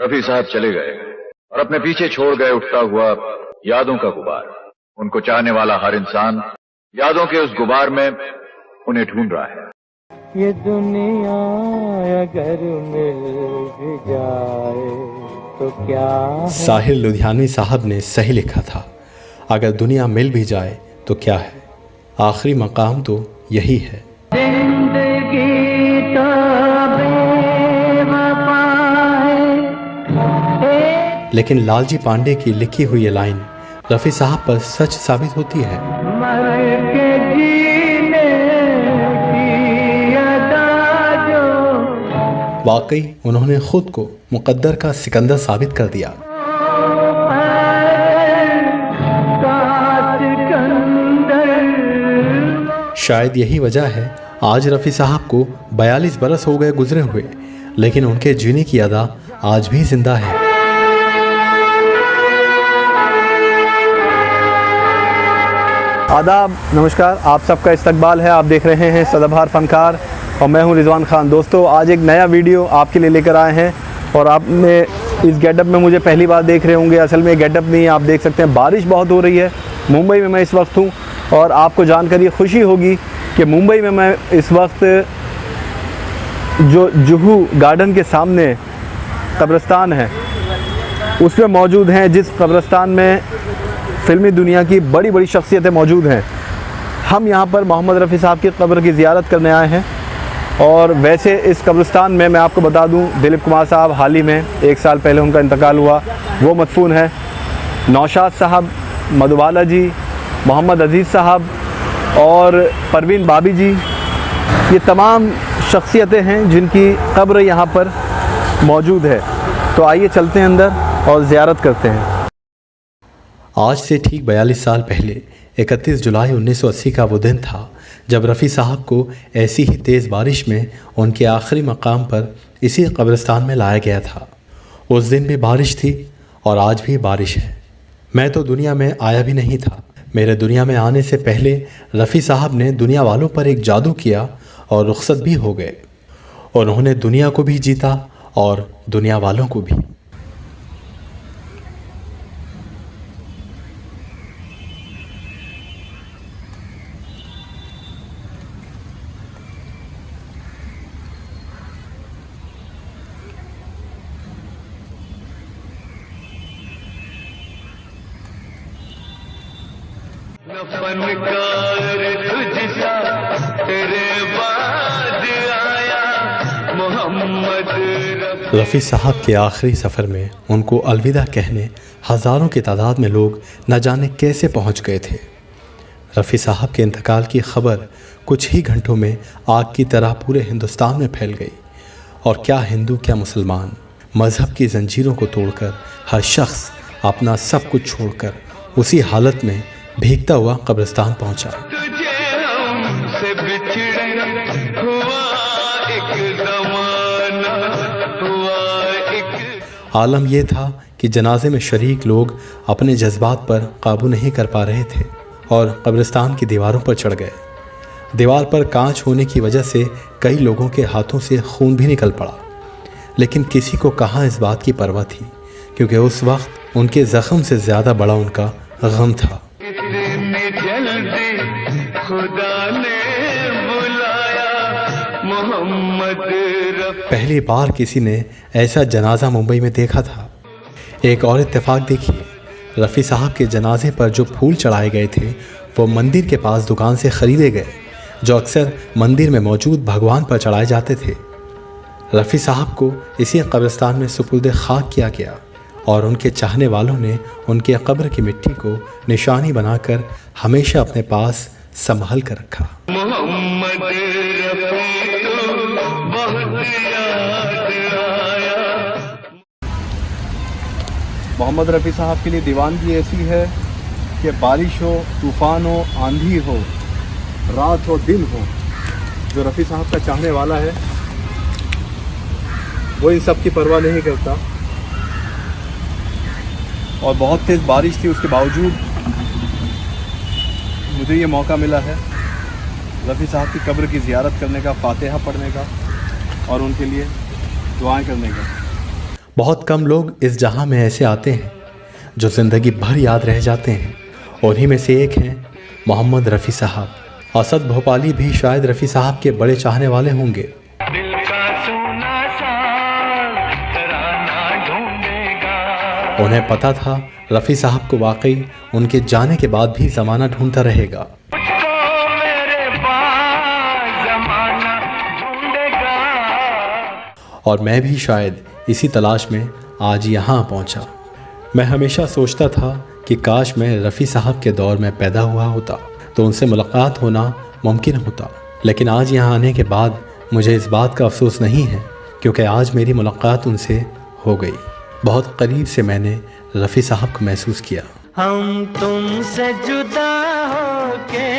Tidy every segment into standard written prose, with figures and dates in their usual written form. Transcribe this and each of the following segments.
रफी साहब चले गए और अपने पीछे छोड़ गए उठता हुआ यादों का गुबार। उनको चाहने वाला हर इंसान यादों के उस गुबार में उन्हें ढूंढ रहा है। ये दुनिया अगर मिल भी जाए तो क्या है? साहिर लुधियानवी साहब ने सही लिखा था, अगर दुनिया मिल भी जाए तो क्या है, आखिरी मकाम तो यही है। लेकिन लालजी पांडे की लिखी हुई ये लाइन रफ़ी साहब पर सच साबित होती है। वाकई उन्होंने खुद को मुकद्दर का सिकंदर साबित कर दिया। शायद यही वजह है आज रफ़ी साहब को 42 बरस हो गए गुजरे हुए, लेकिन उनके जीने की अदा आज भी जिंदा है। आदाब, नमस्कार, आप सबका इस्तकबाल है। आप देख रहे हैं सदाबहार फनकार और मैं हूं रिजवान खान। दोस्तों, आज एक नया वीडियो आपके लिए लेकर आए हैं और आपने इस गेटअप में मुझे पहली बार देख रहे होंगे। असल में गेटअप नहीं, आप देख सकते हैं बारिश बहुत हो रही है। मुंबई में मैं इस वक्त हूं और आपको जानकर ये खुशी होगी कि मुंबई में मैं इस वक्त जो जुहू गार्डन के सामने कब्रिस्तान है उसमें मौजूद हैं, जिस कब्रिस्तान में फ़िल्मी दुनिया की बड़ी बड़ी शख्सियतें मौजूद हैं। हम यहाँ पर मोहम्मद रफ़ी साहब की कब्र की ज़ियारत करने आए हैं। और वैसे इस कब्रिस्तान में मैं आपको बता दूँ, दिलीप कुमार साहब हाल ही में 1 साल पहले उनका इंतकाल हुआ, वो मदफून है। नौशाद साहब, मधुबाला जी, मोहम्मद अजीज़ साहब और परवीन बाबी जी, ये तमाम शख्सियतें हैं जिनकी कब्र यहाँ पर मौजूद है। तो आइए चलते हैं अंदर और ज़ियारत करते हैं। आज से ठीक 42 साल पहले 31 जुलाई 1980 का वो दिन था जब रफ़ी साहब को ऐसी ही तेज़ बारिश में उनके आखिरी मकाम पर इसी कब्रिस्तान में लाया गया था। उस दिन भी बारिश थी और आज भी बारिश है। मैं तो दुनिया में आया भी नहीं था। मेरे दुनिया में आने से पहले रफ़ी साहब ने दुनिया वालों पर एक जादू किया और रुखसत भी हो गए। उन्होंने दुनिया को भी जीता और दुनिया वालों को भी। रफ़ी साहब के आखिरी सफ़र में उनको अलविदा कहने हज़ारों की तादाद में लोग न जाने कैसे पहुंच गए थे। रफ़ी साहब के इंतकाल की खबर कुछ ही घंटों में आग की तरह पूरे हिंदुस्तान में फैल गई और क्या हिंदू क्या मुसलमान, मज़हब की जंजीरों को तोड़कर हर शख्स अपना सब कुछ छोड़कर उसी हालत में भीगता हुआ कब्रिस्तान पहुंचा। आलम यह था कि जनाजे में शरीक लोग अपने जज्बात पर काबू नहीं कर पा रहे थे और कब्रिस्तान की दीवारों पर चढ़ गए। दीवार पर कांच होने की वजह से कई लोगों के हाथों से खून भी निकल पड़ा, लेकिन किसी को कहाँ इस बात की परवाह थी, क्योंकि उस वक्त उनके ज़ख्म से ज़्यादा बड़ा उनका गम था। पहली बार किसी ने ऐसा जनाजा मुंबई में देखा था। एक और इत्तेफाक देखिए, रफ़ी साहब के जनाजे पर जो फूल चढ़ाए गए थे वो मंदिर के पास दुकान से ख़रीदे गए, जो अक्सर मंदिर में मौजूद भगवान पर चढ़ाए जाते थे। रफ़ी साहब को इसी कब्रिस्तान में सुपुर्द खाक किया गया और उनके चाहने वालों ने उनके कब्र की मिट्टी को निशानी बनाकर हमेशा अपने पास संभाल कर रखा। मोहम्मद रफ़ी साहब के लिए दीवानगी ऐसी है कि बारिश हो, तूफ़ान हो, आंधी हो, रात हो, दिन हो, जो रफ़ी साहब का चाहने वाला है वो इन सब की परवाह नहीं करता। और बहुत तेज़ बारिश थी, उसके बावजूद मुझे ये मौका मिला है रफ़ी साहब की कब्र की ज़ियारत करने का, फातिहा पढ़ने का और उनके लिए दुआएं करने का। बहुत कम लोग इस जहां में ऐसे आते हैं जो ज़िंदगी भर याद रह जाते हैं। उन्हीं में से एक हैं मोहम्मद रफ़ी साहब। असद भोपाली भी शायद रफ़ी साहब के बड़े चाहने वाले होंगे। दिल का सोना सा तराना ढूंढेगा। उन्हें पता था रफ़ी साहब को वाकई उनके जाने के बाद भी ज़माना ढूंढता रहेगा। और मैं भी शायद इसी तलाश में आज यहाँ पहुँचा। मैं हमेशा सोचता था कि काश मैं रफ़ी साहब के दौर में पैदा हुआ होता तो उनसे मुलाकात होना मुमकिन होता। लेकिन आज यहाँ आने के बाद मुझे इस बात का अफसोस नहीं है, क्योंकि आज मेरी मुलाकात उनसे हो गई। बहुत करीब से मैंने रफ़ी साहब को महसूस किया। हम तुमसे जुदा होके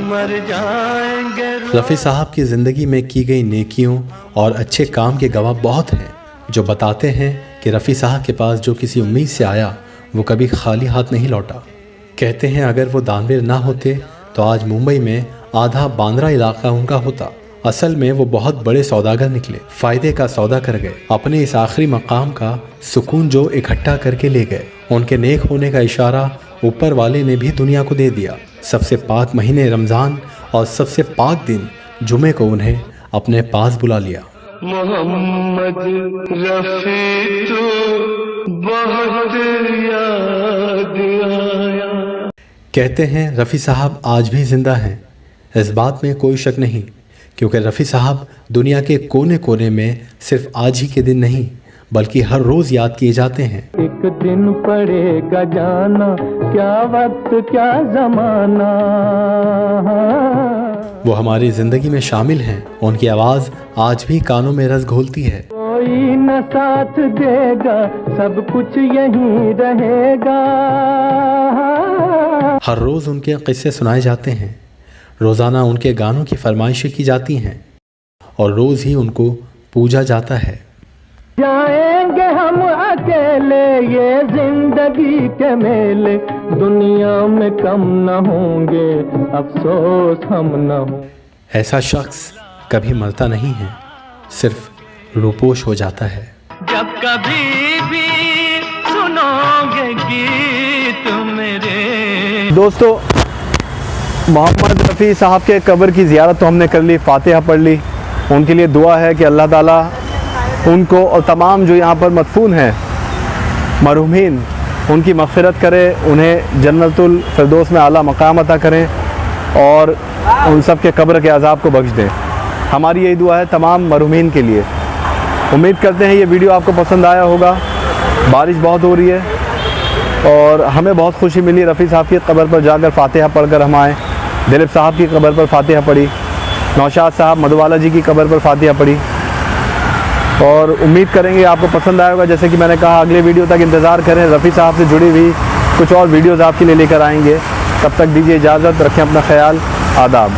मर जाएंगे। रफ़ी साहब की ज़िंदगी में की गई नेकियों और अच्छे काम के गवाह बहुत हैं जो बताते हैं कि रफ़ी साहब के पास जो किसी उम्मीद से आया वो कभी खाली हाथ नहीं लौटा। कहते हैं अगर वो दानवीर ना होते तो आज मुंबई में आधा बांद्रा इलाका उनका होता। असल में वो बहुत बड़े सौदागर निकले, फ़ायदे का सौदा कर गए। अपने इस आखिरी मकाम का सुकून जो इकट्ठा करके ले गए। उनके नेक होने का इशारा ऊपर वाले ने भी दुनिया को दे दिया। सबसे पाक महीने रमज़ान और सबसे पाक दिन जुमे को उन्हें अपने पास बुला लिया। मोहम्मद रफ़ी तो बहुत याद आया। कहते हैं रफ़ी साहब आज भी ज़िंदा हैं। इस बात में कोई शक नहीं, क्योंकि रफ़ी साहब दुनिया के कोने कोने में सिर्फ आज ही के दिन नहीं बल्कि हर रोज़ याद किए जाते हैं। एक दिन पड़ेगा जाना, क्या वक्त क्या ज़माना। वो हमारी ज़िंदगी में शामिल हैं। उनकी आवाज़ आज भी कानों में रस घोलती है। कोई न साथ देगा, सब कुछ यहीं रहेगा। हर रोज़ उनके किस्से सुनाए जाते हैं। रोज़ाना उनके गानों की फरमाइशें की जाती हैं और रोज़ ही उनको पूजा जाता है। जाएंगे हम अकेले ये जिंदगी के मेले, दुनिया में कम न होंगे, अफसोस हम न हों। ऐसा शख्स कभी मरता नहीं है, सिर्फ रूपोश हो जाता है। जब कभी भी सुनोगे गीत मेरे। दोस्तों, मोहम्मद रफ़ी साहब के कब्र की ज़ियारत तो हमने कर ली, फातिहा पढ़ ली। उनके लिए दुआ है कि अल्लाह ताला उनको और तमाम जो यहाँ पर मदफून हैं मरहूमीन, उनकी मग़फ़िरत करे, उन्हें जन्नतुल फ़िरदौस में आला मकाम अता करें और उन सब के कब्र के अज़ाब को बख्श दें। हमारी यही दुआ है तमाम मरहूमीन के लिए। उम्मीद करते हैं ये वीडियो आपको पसंद आया होगा। बारिश बहुत हो रही है और हमें बहुत खुशी मिली। रफ़ी साहब की कब्र पर जाकर फातिहा पढ़कर हम आए। दिलीप साहब की कब्र पर फातिहा पढ़ी, नौशाद साहब मधुवाला जी की कब्र पर फातिहा पढ़ी और उम्मीद करेंगे आपको पसंद आएगा। जैसे कि मैंने कहा, अगले वीडियो तक इंतज़ार करें। रफ़ी साहब से जुड़ी हुई कुछ और वीडियोज़ आपके लिए लेकर आएंगे। तब तक दीजिए इजाज़त, रखें अपना ख्याल। आदाब।